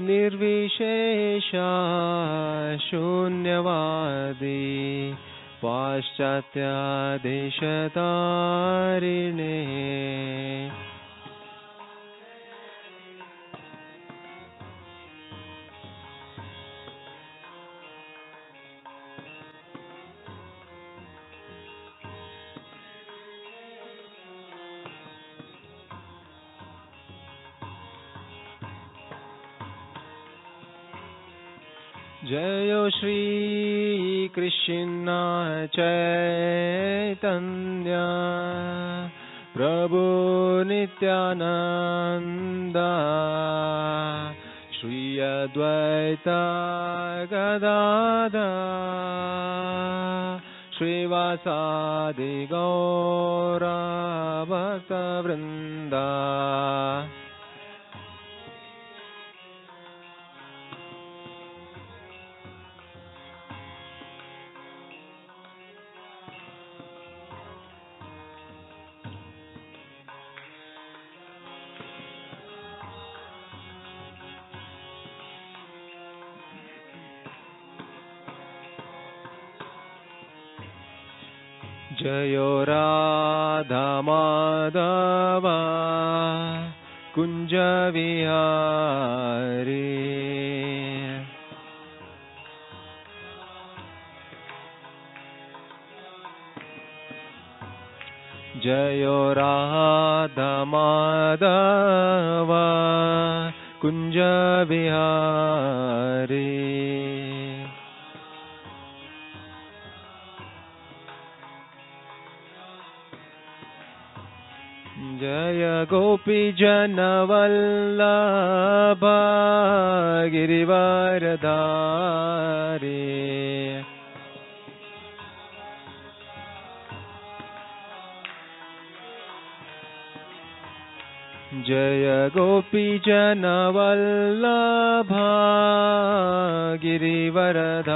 निर्विशेषा शून्यवादी पाश्चात्यादेशतारिणे जयो श्री कृष्ण चैतन्य प्रभु नित्यानंद श्री अद्वैत गदाधर श्रीवासादि गौर भक्तवृंद जयो राधा माधव कुंज विहारी जयो राधा माधव कुंज विहारी जय गोपी जन वल्लभ गिरिवरधारी जय गोपी जन वल्लभ गिरिवरधारी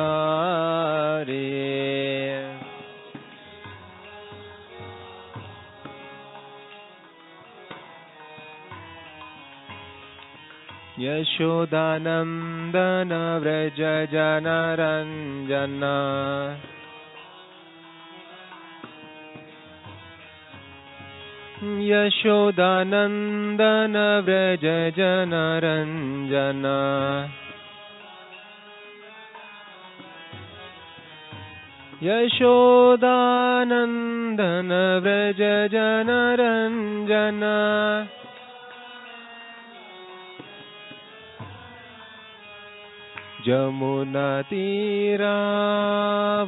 यशोदानंदन व्रज जनरंजन यशोदानंदन व्रज जनरंजन यशोदानंदन व्रज जनरंजन जमुना तीरा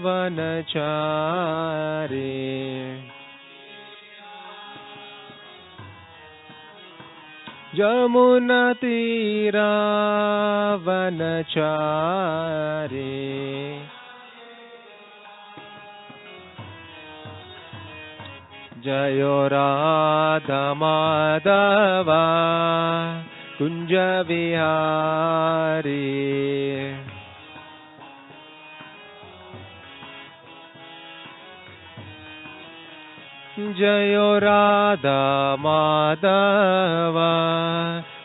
वनचारी जमुना तीरा वनचारी जयो राधा माधव कुंज विहारी जयो राधा माधव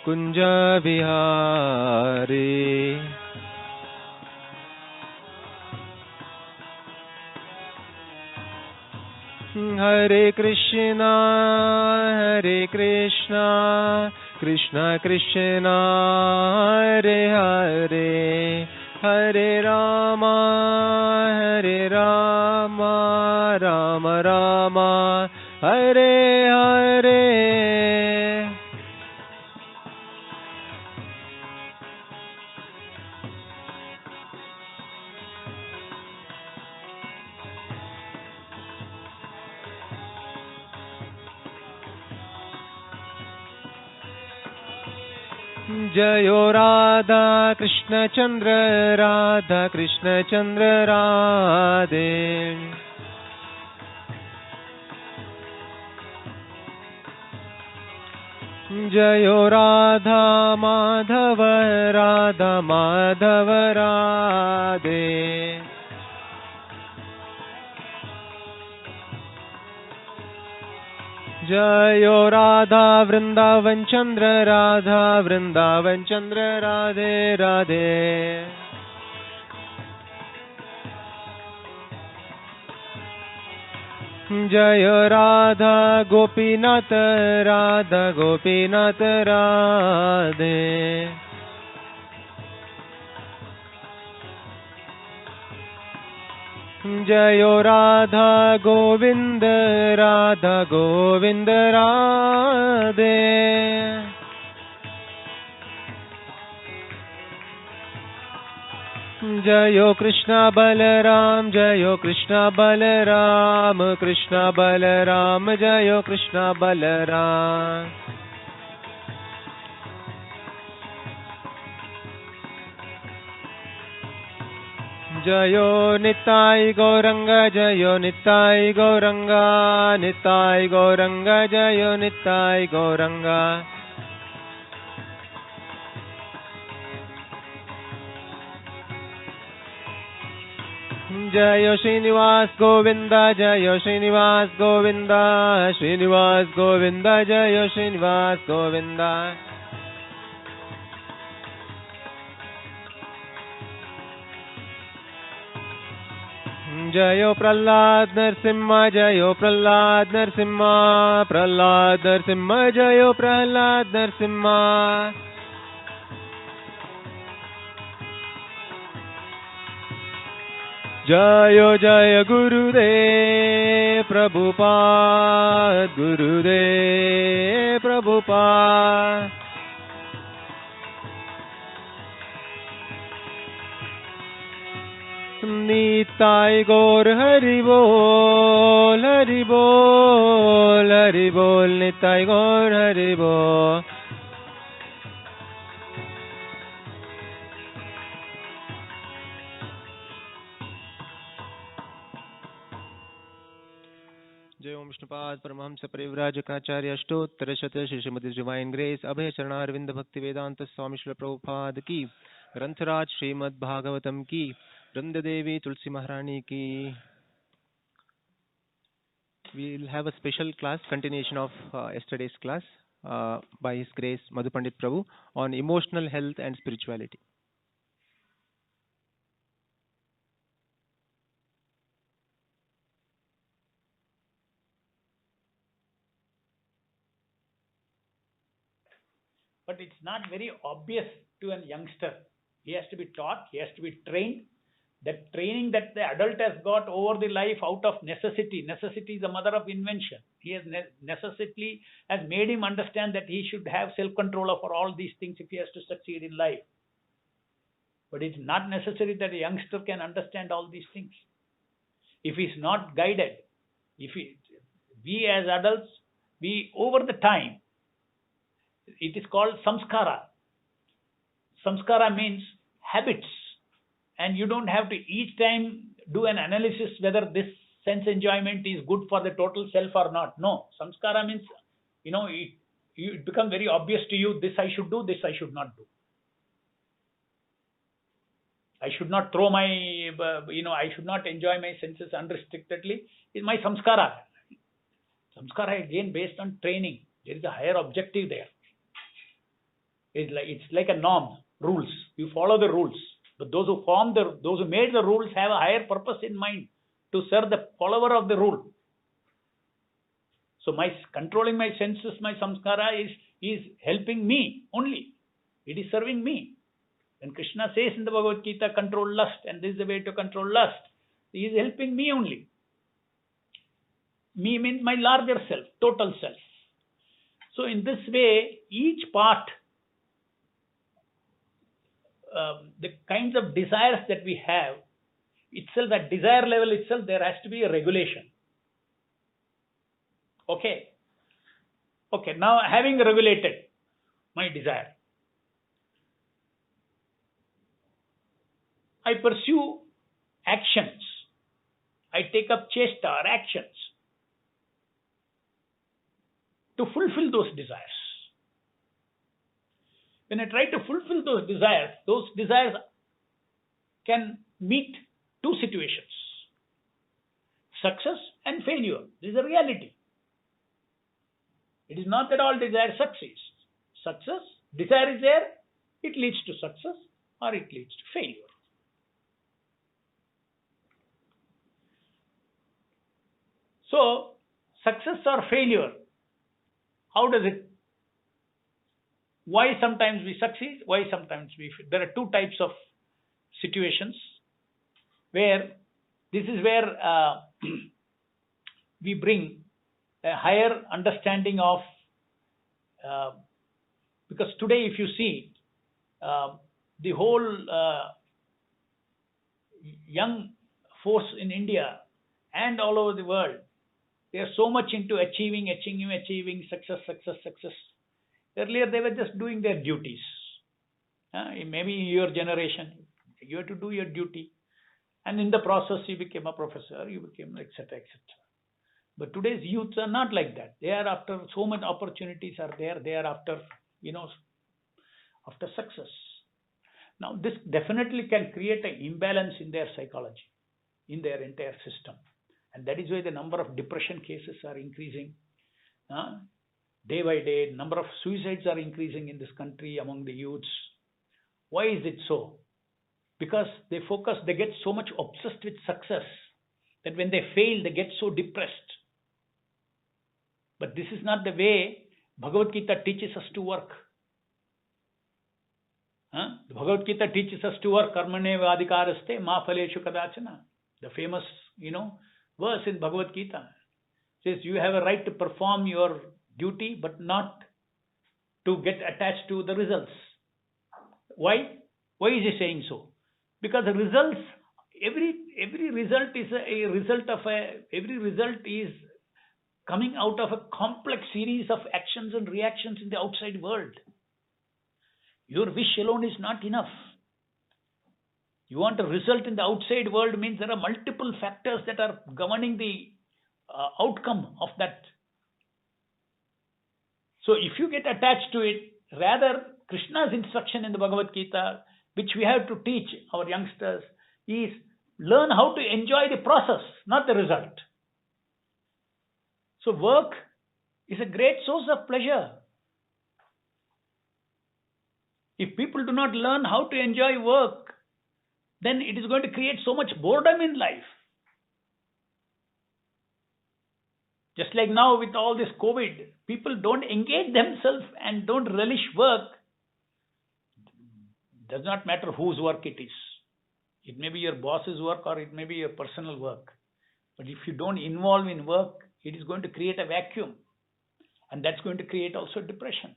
कुंज विहारी हरे कृष्णा कृष्ण कृष्ण हरे हरे हरे राम राम राम हरे हरे जयो राधा कृष्ण चंद्र राधे जयो Radha Madhav Radhe Jayo Radha Vrindavan Chandra Radha Vrindavan Chandra Radhe Radhe. Jayo Radha Gopinath Radha Gopinath Radhe. Jayo Radha Govind Radha Govind Radhe. Jayo Krishna Balaram Jayo Krishna Balaram Krishna Balaram Jayo Krishna Balaram. Jayo Nitai Gauranga Jayo Nitai Gauranga Nitai Gauranga Jayo Nitai Gauranga. Jayo Srinivas Govinda Jayo Srinivas Govinda Srinivas Govinda Jayo Srinivas Govinda. Jayo Prahlad Narsimha Jayo Prahlad Narsimha Prahlad Narsimha Jayo Prahlad Narsimha. Jayo Jaya Gurudev Prabhupada Gurudev Prabhupada. Nitai Gaur Hari Bol Hari Bol Hari Bol Nitai Gaur Hari Bol. Jai Om Vishnupad Paramahamsa Parivrajakacarya Ashtottara Shata Shri Srimati Divine Grace Abhay Charana Arvinda Bhaktivedanta Swami Srila Prabhupada ki Grantaraj Srimad Bhagavatam ki Vrinda Devi Tulsi Maharani ki. We will have a special class, continuation of yesterday's class by His Grace Madhu Pandit Prabhu on emotional health and spirituality. But it's not very obvious to a youngster. He has to be taught, he has to be trained. That training that the adult has got over the life out of necessity. Necessity is the mother of invention. He has necessity has made him understand that he should have self-control over all these things if he has to succeed in life. But it's not necessary that a youngster can understand all these things. If he's not guided, we as adults, we over the time, it is called samskara. Samskara means habits. And you don't have to each time do an analysis whether this sense enjoyment is good for the total self or not. No, samskara means, it becomes very obvious to you, this I should do, this I should not do. I should not throw my, I should not enjoy my senses unrestrictedly. Is my samskara. Samskara again based on training. There is a higher objective there. It's like a norm, rules. You follow the rules. But those who made the rules have a higher purpose in mind to serve the follower of the rule. So my controlling my senses, my samskara is helping me only. It is serving me. When Krishna says in the Bhagavad Gita, control lust, and this is the way to control lust, he is helping me only. Me means my larger self, total self. So in this way, each part, the kinds of desires that we have, itself, at desire level itself, there has to be a regulation. Okay. Now having regulated my desire, I pursue actions. I take up chesta or actions to fulfill those desires. When I try to fulfill those desires can meet two situations: success and failure. This is a reality. It is not that all desire succeeds. Desire is there, it leads to success or it leads to failure. So, success or failure, how does it? Why sometimes we succeed? Why sometimes we fail? There are two types of situations where this is where we bring a higher understanding of, because today if you see the whole young force in India and all over the world, they are so much into achieving success. Earlier they were just doing their duties. Maybe in your generation, you have to do your duty. And in the process, you became a professor, you became etc. But today's youths are not like that. They are after so many opportunities are there. They are after, after success. Now, this definitely can create an imbalance in their psychology, in their entire system. And that is why the number of depression cases are increasing. Day by day, number of suicides are increasing in this country among the youths. Why is it so? Because they get so much obsessed with success that when they fail, they get so depressed. But this is not the way Bhagavad Gita teaches us to work. The Bhagavad Gita teaches us to work, karmane vadikaraste ma phaleshu kadachana. The famous, verse in Bhagavad Gita says you have a right to perform your duty, but not to get attached to the results. Why? Why is he saying so? Because the results, every result is every result is coming out of a complex series of actions and reactions in the outside world. Your wish alone is not enough. You want a result in the outside world means there are multiple factors that are governing the outcome of that. So if you get attached to it, rather Krishna's instruction in the Bhagavad Gita, which we have to teach our youngsters, is learn how to enjoy the process, not the result. So work is a great source of pleasure. If people do not learn how to enjoy work, then it is going to create so much boredom in life. Just like now with all this COVID, people don't engage themselves and don't relish work. Does not matter whose work it is. It may be your boss's work or it may be your personal work. But if you don't involve in work, it is going to create a vacuum. And that's going to create also depression.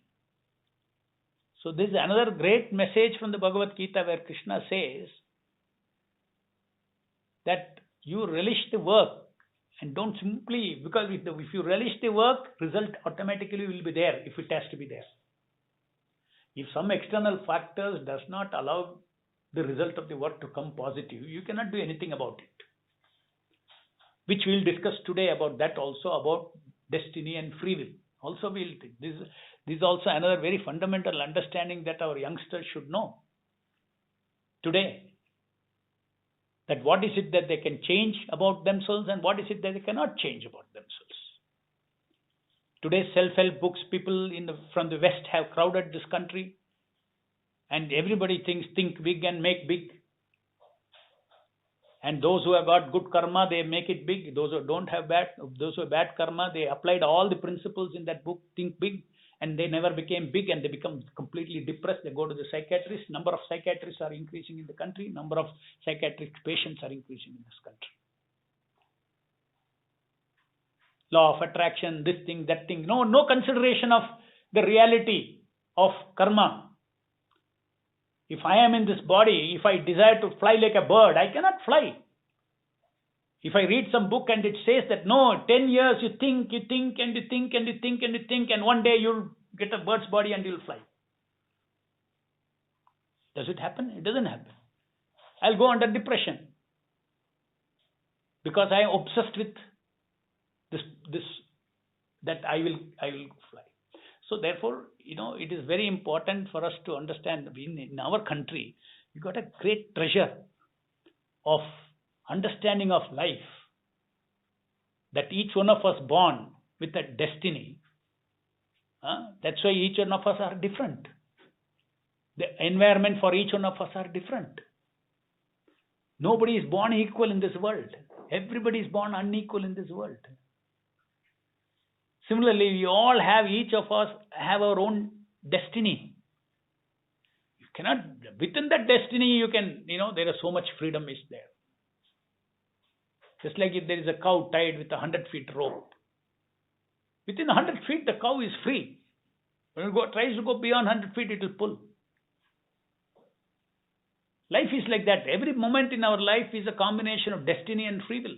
So this is another great message from the Bhagavad Gita where Krishna says that you relish the work and don't simply, because if you relish the work, result automatically will be there if it has to be there. If some external factors does not allow the result of the work to come positive, you cannot do anything about it. Which we'll discuss today about that also, about destiny and free will. Also this is also another very fundamental understanding that our youngsters should know today. That what is it that they can change about themselves and what is it that they cannot change about themselves. Today's self-help books, people from the West have crowded this country, and everybody thinks think big and make big. And those who have got good karma, they make it big. Those who have bad karma, they applied all the principles in that book, think big, and they never became big, and they become completely depressed. They go to the psychiatrist. Number of psychiatrists are increasing in the country. Number of psychiatric patients are increasing in this country. Law of attraction, this thing, that thing. No consideration of the reality of karma. If I am in this body, if I desire to fly like a bird, I cannot fly. If I read some book and it says that no, 10 years you think, and one day you'll get a bird's body and you'll fly. Does it happen? It doesn't happen. I'll go under depression because I am obsessed with this that I will fly. So therefore, it is very important for us to understand in our country, we got a great treasure of understanding of life, that each one of us born with a destiny, That's why each one of us are different. The environment for each one of us are different. Nobody is born equal in this world. Everybody is born unequal in this world. Similarly, we all have, each of us have our own destiny. You cannot, within that destiny, you can, there is so much freedom is there. Just like if there is a cow tied with a 100-feet rope. Within 100 feet, the cow is free. When it tries to go beyond 100 feet, it will pull. Life is like that. Every moment in our life is a combination of destiny and free will.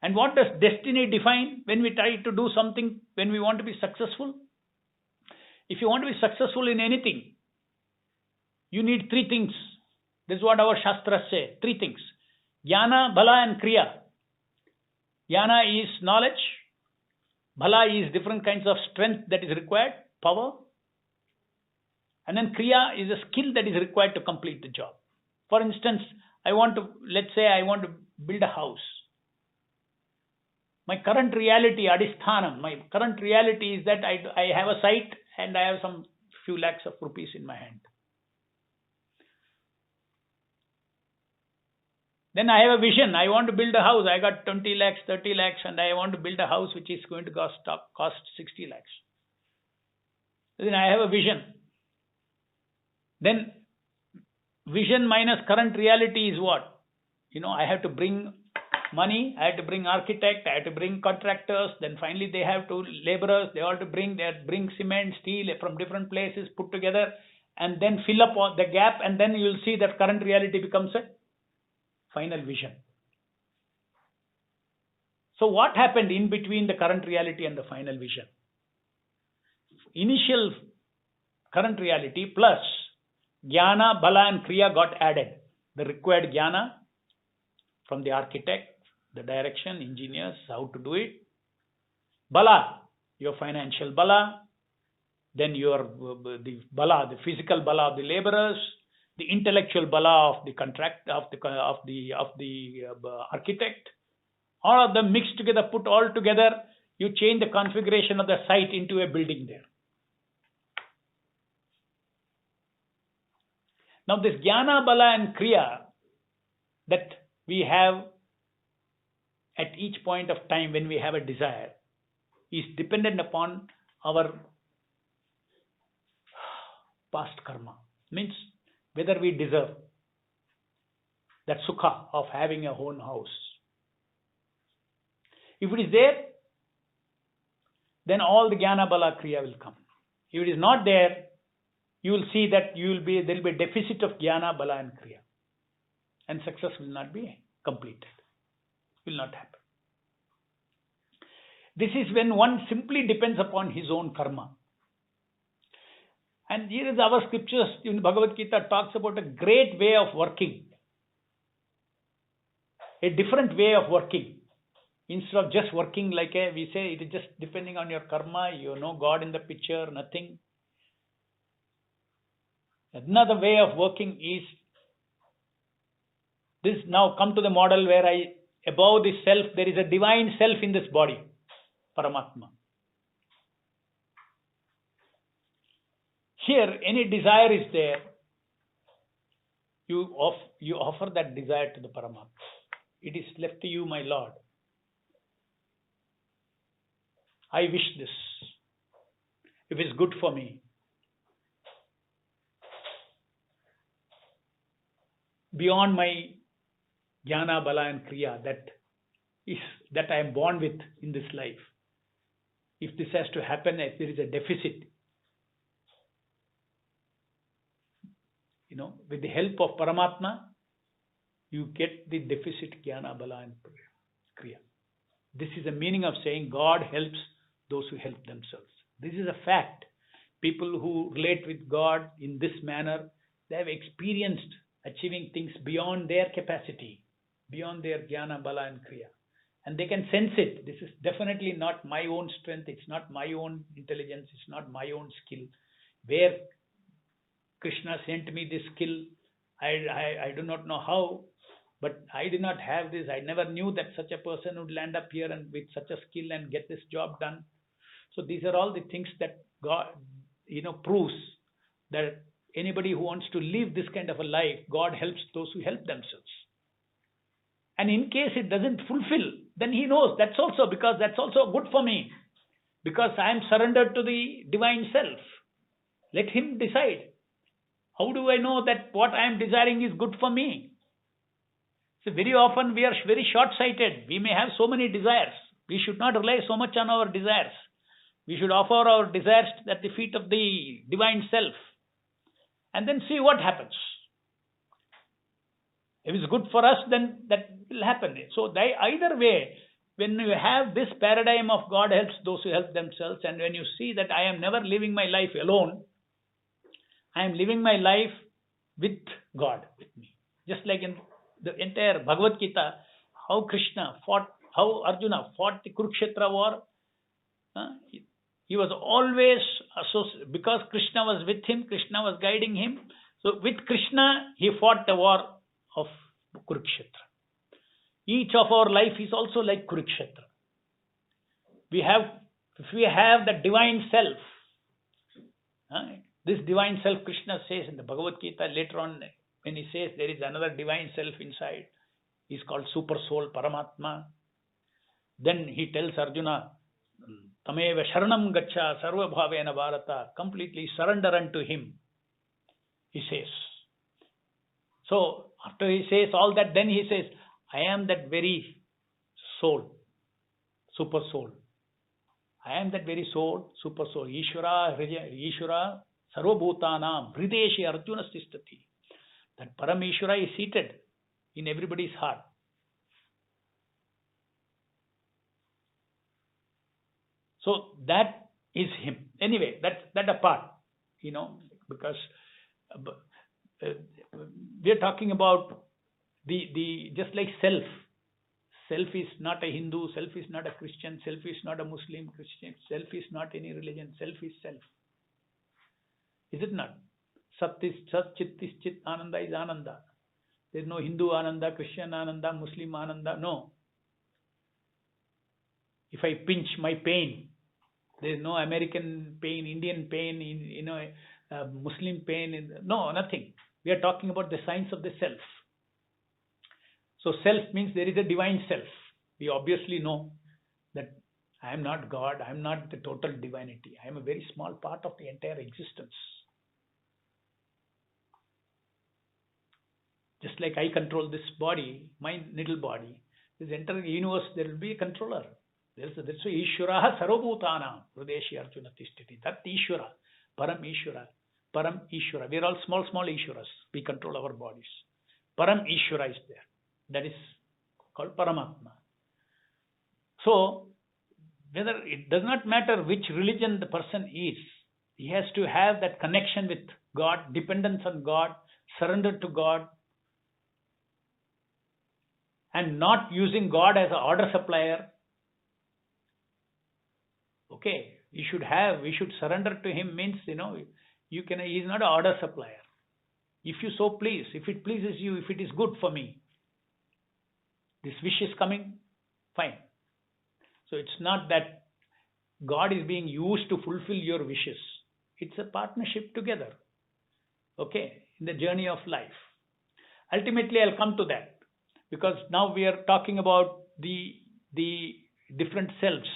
And what does destiny define when we try to do something, when we want to be successful? If you want to be successful in anything, you need three things. This is what our Shastras say. Three things. Jnana, Bala and Kriya. Jnana is knowledge. Bala is different kinds of strength that is required, power. And then Kriya is a skill that is required to complete the job. For instance, let's say I want to build a house. My current reality, Adhisthanam, my current reality is that I have a site and I have some few lakhs of rupees in my hand. Then I have a vision. I want to build a house. I got 20 lakhs, 30 lakhs, and I want to build a house which is going to cost 60 lakhs. Then I have a vision. Then vision minus current reality is what? I have to bring money, I have to bring architect, I have to bring contractors, then finally they have to laborers, they have to bring cement, steel from different places put together and then fill up the gap, and then you will see that current reality becomes a final vision. So what happened in between the current reality and the final vision? Initial current reality plus Jnana, Bala and Kriya got added. The required Jnana from the architect, the direction, engineers, how to do it. Bala, your financial Bala. Then the Bala, the physical Bala of the laborers. The intellectual Bala of the contract, of the architect. All of them mixed together, put all together. You change the configuration of the site into a building there. Now this Jnana, Bala and Kriya that we have at each point of time when we have a desire is dependent upon our past karma. Means whether we deserve that sukha of having a own house. If it is there, then all the Jnana, Bala, Kriya will come. If it is not there, you will see that there will be a deficit of Jnana, Bala and Kriya. And success will not be completed. Will not happen. This is when one simply depends upon his own karma. And here is our scriptures in Bhagavad Gita talks about a great way of working. A different way of working. Instead of just working like we say, it is just depending on your karma, God in the picture, nothing. Another way of working is this. Now come to the model where above the self, there is a divine self in this body, Paramatma. Here, any desire is there, you offer that desire to the Paramatma. It is left to you, my Lord. I wish this. If it's good for me. Beyond my Jnana, Bala and Kriya that I am born with in this life. If this has to happen, if there is a deficit, with the help of Paramatma, you get the deficit Jnana, Bala and Kriya. This is the meaning of saying God helps those who help themselves. This is a fact. People who relate with God in this manner, they have experienced achieving things beyond their capacity, beyond their Jnana, Bala and Kriya. And they can sense it. This is definitely not my own strength. It's not my own intelligence. It's not my own skill. Where Krishna sent me this skill, I do not know how, But I did not have this. I never knew that such a person would land up here and with such a skill and get this job done. So these are all the things that God, proves that anybody who wants to live this kind of a life, God helps those who help themselves. And in case it doesn't fulfill, then he knows that's also because that's also good for me. Because I am surrendered to the divine self. Let him decide. How do I know that what I am desiring is good for me? So very often we are very short-sighted. We may have so many desires. We should not rely so much on our desires. We should offer our desires at the feet of the divine self. And then see what happens. If it's good for us, then that will happen. So either way, when you have this paradigm of God helps those who help themselves, and when you see that I am never living my life alone, I am living my life with God, with me. Just like in the entire Bhagavad Gita, how Arjuna fought the Kurukshetra war. He was always associated, because Krishna was with him, Krishna was guiding him. So with Krishna, he fought the war of Kurukshetra. Each of our life is also like Kurukshetra. If we have the divine self, this divine self, Krishna says in the Bhagavad Gita later on, when he says there is another divine self inside, he's called Super Soul, Paramatma. Then he tells Arjuna, Tameva Sharanam Gacha Sarva Bhavena Bharata, completely surrender unto him, he says. So after he says all that, then he says, I am that very soul, super soul. I am that very soul, super soul. Ishvara Sarvabhutanam Hrideshi Arjuna Sistati. That Parameshwara is seated in everybody's heart. So that is him. Anyway, that apart, because we are talking about the just like self. Self is not a Hindu, self is not a Christian, self is not a Muslim, Christian, self is not any religion, self is self. Is it not? Sat is Sat, Chit is Chit, Ananda is Ananda. There is no Hindu Ananda, Christian Ananda, Muslim Ananda, no. If I pinch my pain, there is no American pain, Indian pain, Muslim pain, no, nothing. We are talking about the science of the self. So self means there is a divine self. We obviously know that I am not God, I am not the total divinity. I am a very small part of the entire existence. Just like I control this body, my little body, this entire universe, there will be a controller. That's Ishvara Sarvabhutana Hrideshi Arjuna Tishtiti. That Ishvara, Param Ishvara. We are all small Ishvaras. We control our bodies. Param Ishvara is there. That is called Paramatma. So, whether it does not matter which religion the person is, he has to have that connection with God, dependence on God, surrender to God, and not using God as an order supplier. Okay, we should surrender to him means, he is not an order supplier. If you so please, if it pleases you, if it is good for me, this wish is coming, fine. So it's not that God is being used to fulfill your wishes. It's a partnership together, okay, in the journey of life. Ultimately, I'll come to that because now we are talking about the different selves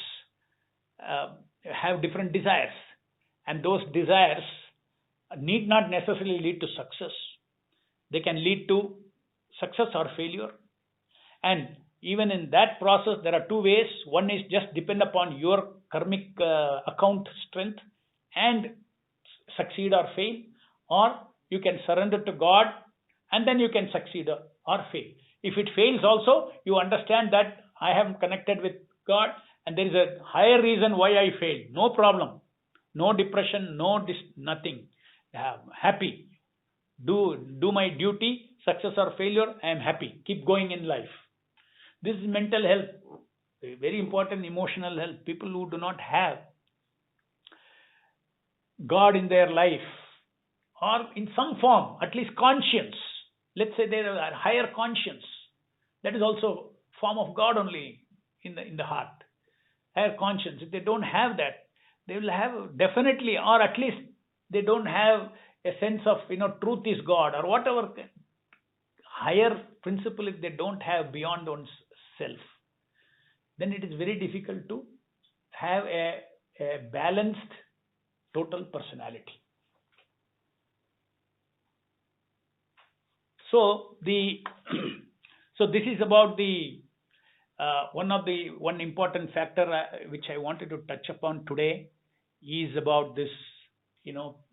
have different desires, and those desires need not necessarily lead to success. They can lead to success or failure. And even in that process, there are two ways. One is just depend upon your karmic account strength and succeed or fail, or you can surrender to God and then you can succeed or fail. If it fails also, you understand that I have connected with God and there is a higher reason why I failed. No problem. No depression, nothing. Happy. Do my duty, success or failure, I am happy. Keep going in life. This is mental health, very important emotional health. People who do not have God in their life or in some form, at least conscience. Let's say they have a higher conscience. That is also form of God only in the heart. Higher conscience. If they don't have that, they will have definitely, or at least they don't have a sense of truth is God or whatever higher principle. If they don't have beyond one's self, then it is very difficult to have a balanced total personality. So so this is about the one important factor which I wanted to touch upon today is about this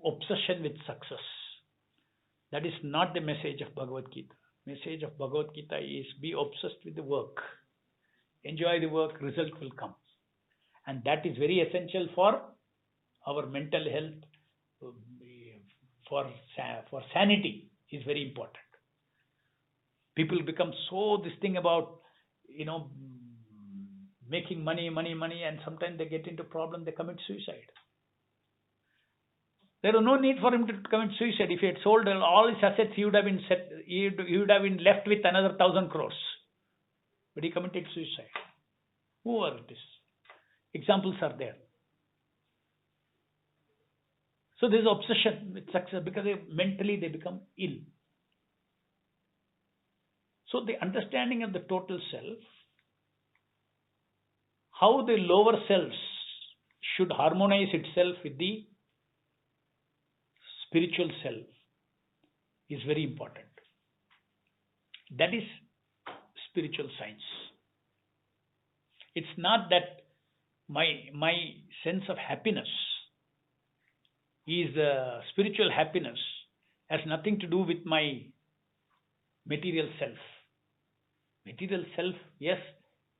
obsession with success. That is not the message of Bhagavad Gita. Message of Bhagavad Gita is be obsessed with the work. Enjoy the work, result will come. And that is very essential for our mental health, for sanity is very important. People become so this thing about making money, and sometimes they get into problem, they commit suicide. There was no need for him to commit suicide. If he had sold all his assets, he would have been left with another 1,000 crores. But he committed suicide. Who are this? Examples are there. So there is obsession with success because mentally they become ill. So the understanding of the total self, how the lower selves should harmonize itself with the spiritual self is very important. That is spiritual science. It's not that my sense of happiness is spiritual happiness has nothing to do with my material self. Material self, yes,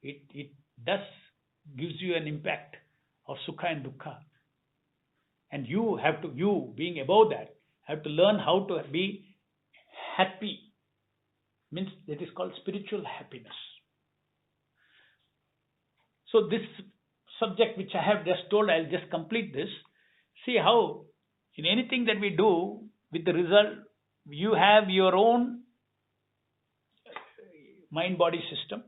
it does gives you an impact of sukha and dukkha. And you being above that, have to learn how to be happy. Means that is called spiritual happiness. So this subject which I have just told, I'll just complete this. See how in anything that we do with the result, you have your own mind-body system.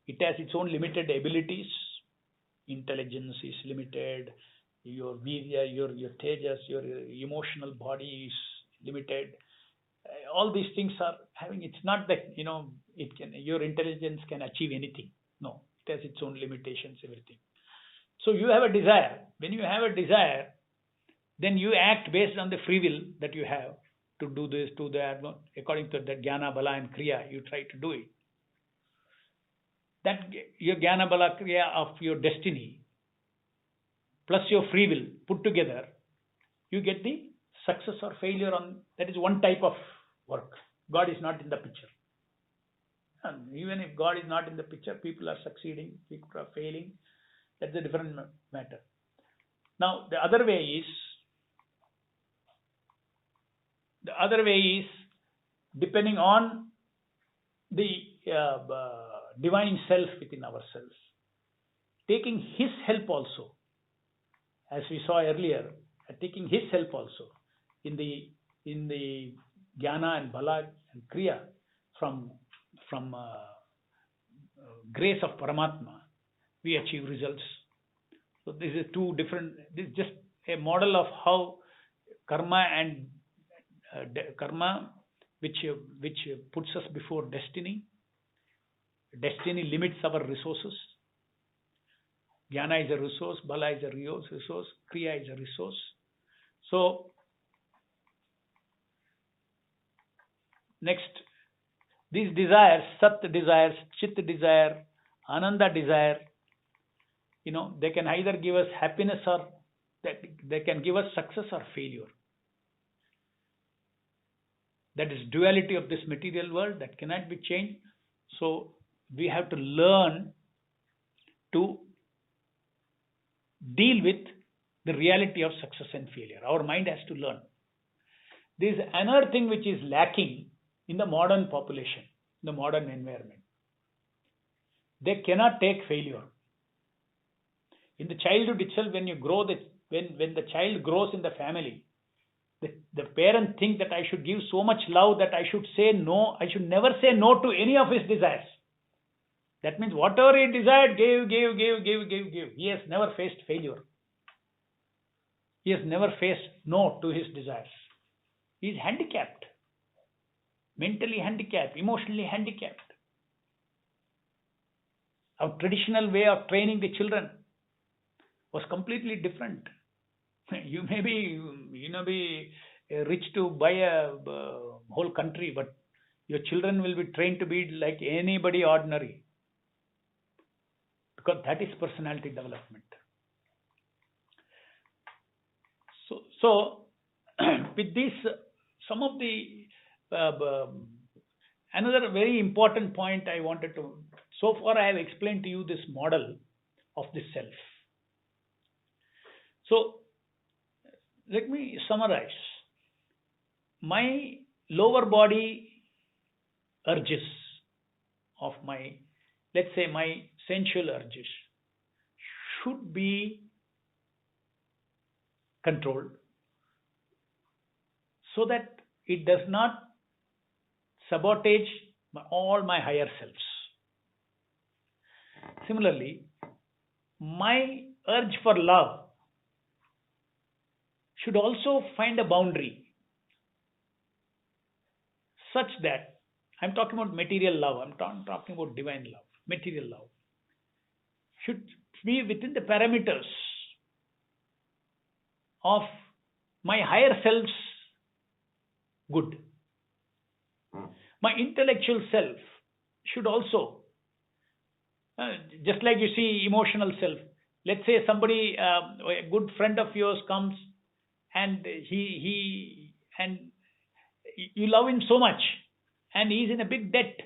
It has its own limited abilities. Intelligence is limited. Your virya, your tejas, your emotional body is limited. All these things are having. It's not that your intelligence can achieve anything. No, it has its own limitations. Everything. So you have a desire. When you have a desire, then you act based on the free will that you have to do this, to that, according to the jnana, bala, and kriya. You try to do it. That your jnana, bala, kriya of your destiny plus your free will put together, you get the success or failure on. That is one type of work. God is not in the picture. And even if God is not in the picture, people are succeeding, people are failing. That's a different matter. Now the other way is depending on the divine self within ourselves, taking His help also. As we saw earlier, taking His help also in the jnana and bala and kriya from grace of Paramatma, we achieve results. So this is two different. This is just a model of how karma and karma, which puts us before destiny. Destiny limits our resources. Jnana is a resource, bala is a resource, kriya is a resource. So, next, these desires, sat desires, chit desire, ananda desire, they can either give us happiness or they can give us success or failure. That is duality of this material world that cannot be changed. So, we have to learn to deal with the reality of success and failure. Our mind has to learn. There is another thing which is lacking in the modern population, the modern environment. They cannot take failure. In the childhood itself, when you grow, when the child grows in the family, The parent think that I should give so much love that I should say no, I should never say no to any of his desires. That means whatever he desired, give. He has never faced failure. He has never faced no to his desires. He is handicapped, mentally handicapped, emotionally handicapped. Our traditional way of training the children was completely different. You may be, be rich to buy a whole country, but your children will be trained to be like anybody ordinary, because that is personality development. So with this, some of the another very important point I wanted to. So far, I have explained to you this model of the self. So let me summarize. My lower body urges of my, let's say my sensual urges, should be controlled so that it does not sabotage all my higher selves. Similarly, my urge for love should also find a boundary such that, I'm talking about material love, I'm talking about divine love, material love, should be within the parameters of my higher self's good. My intellectual self should also, just like you see emotional self. Let's say somebody, a good friend of yours comes, and you love him so much, and he's in a big debt,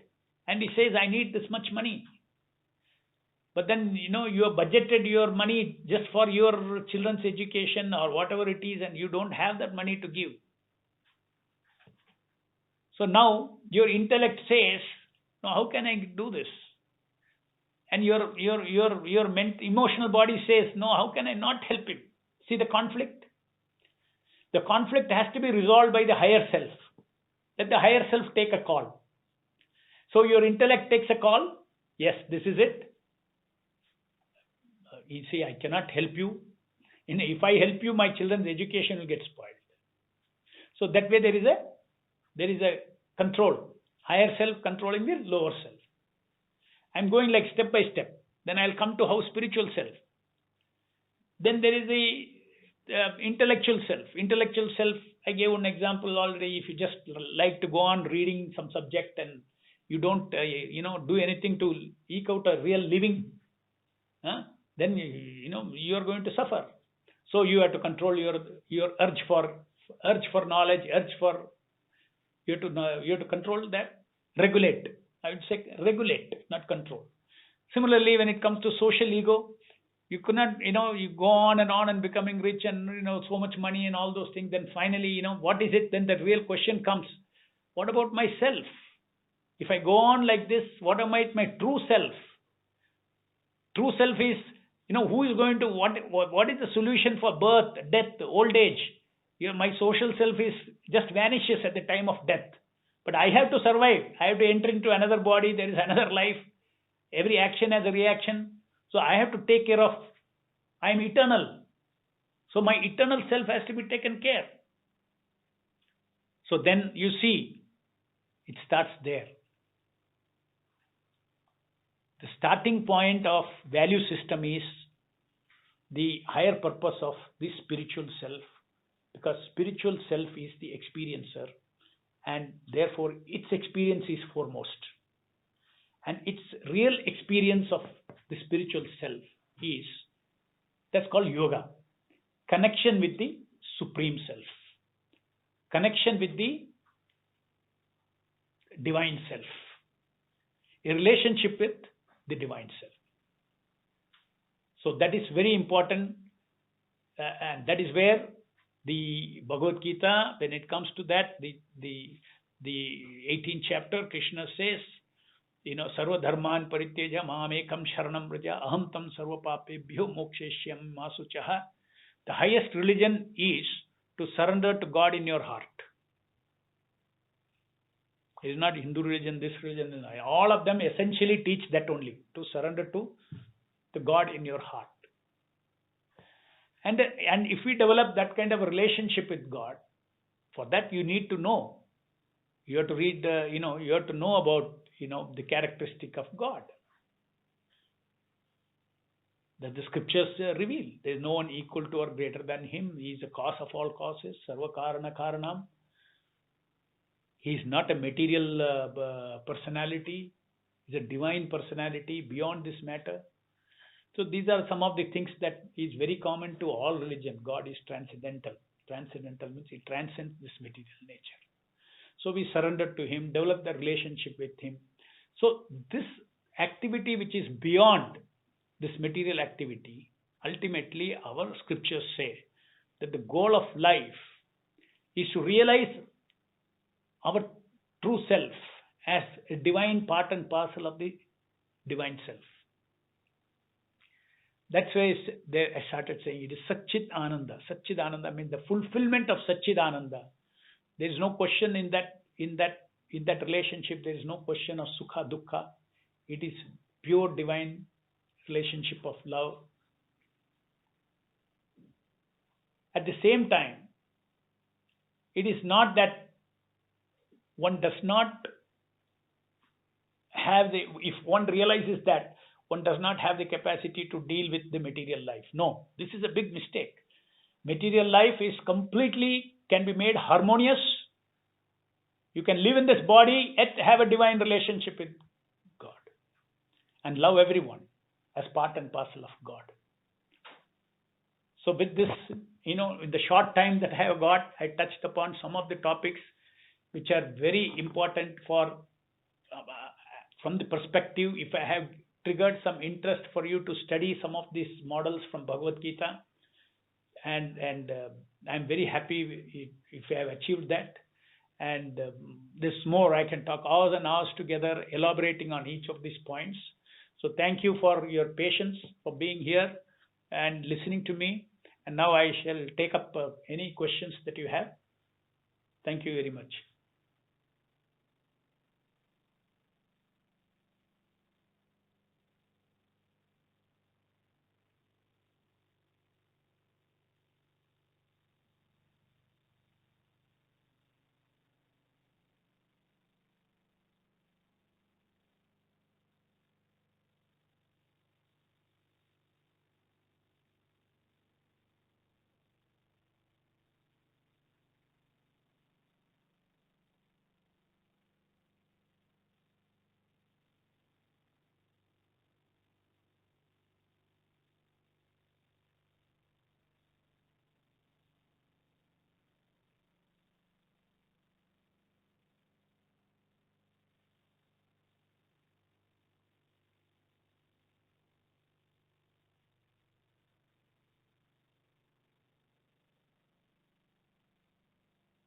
and he says, I need this much money. But then, you have budgeted your money just for your children's education or whatever it is, and you don't have that money to give. So now your intellect says, no, how can I do this? And your emotional body says, no, how can I not help him? See the conflict? The conflict has to be resolved by the higher self. Let the higher self take a call. So your intellect takes a call. Yes, this is it. You see, I cannot help you. If I help you, my children's education will get spoiled. So that way there is a control. Higher self controlling the lower self. I'm going like step by step. Then I'll come to how spiritual self. Then there is the intellectual self. Intellectual self, I gave an example already. If you just like to go on reading some subject and you don't, do anything to eke out a real living, then you are going to suffer. So you have to control your urge for knowledge, you have to control that, regulate. I would say regulate, not control. Similarly, when it comes to social ego, you cannot, you go on and becoming rich and, so much money and all those things. Then finally, what is it? Then the real question comes, what about myself? If I go on like this, what am I, my true self? True self is, who is going to, what is the solution for birth, death, old age? My social self just vanishes at the time of death. But I have to survive. I have to enter into another body. There is another life. Every action has a reaction. So I have to take care of. I am eternal. So my eternal self has to be taken care. So then you see, it starts there. The starting point of value system is the higher purpose of the spiritual self, because spiritual self is the experiencer, and therefore its experience is foremost. And its real experience of the spiritual self is, that's called yoga. Connection with the Supreme Self. Connection with the Divine Self. A relationship with the Divine Self. So that is very important, and that is where the Bhagavad Gita, when it comes to that, the 18th chapter, Krishna says, Sarva Dharman Parityeja Mamekam Sharanam Vraja Aham Tam Sarva Papebhyo Moksheshyam Masuchaha. The highest religion is to surrender to God in your heart. It is not Hindu religion, this religion. All of them essentially teach that only, to surrender to the God in your heart. And if we develop that kind of a relationship with God, for that you need to know. You have to read, you have to know about, the characteristic of God that the scriptures reveal. There is no one equal to or greater than Him. He is the cause of all causes, sarva karana karanam. He is not a material personality. He is a divine personality beyond this matter. So these are some of the things that is very common to all religion. God is transcendental. Transcendental means He transcends this material nature. So we surrender to Him, develop the relationship with Him. So this activity which is beyond this material activity, ultimately our scriptures say that the goal of life is to realize our true self as a divine part and parcel of the divine self. That's why I started saying it is Satchit Ananda. Satchit Ananda means the fulfillment of Satchit Ananda. There is no question in that relationship. There is no question of Sukha Dukkha. It is pure divine relationship of love. At the same time, it is not that one does not have if one realizes that one does not have the capacity to deal with the material life. No, this is a big mistake. Material life is can be made harmonious. You can live in this body yet have a divine relationship with God and love everyone as part and parcel of God. So with this, in the short time that I have got, I touched upon some of the topics which are very important from the perspective, if I have triggered some interest for you to study some of these models from Bhagavad Gita, and I'm very happy if I have achieved that. And this more, I can talk hours and hours together elaborating on each of these points. So thank you for your patience, for being here and listening to me. And now I shall take up any questions that you have. Thank you very much.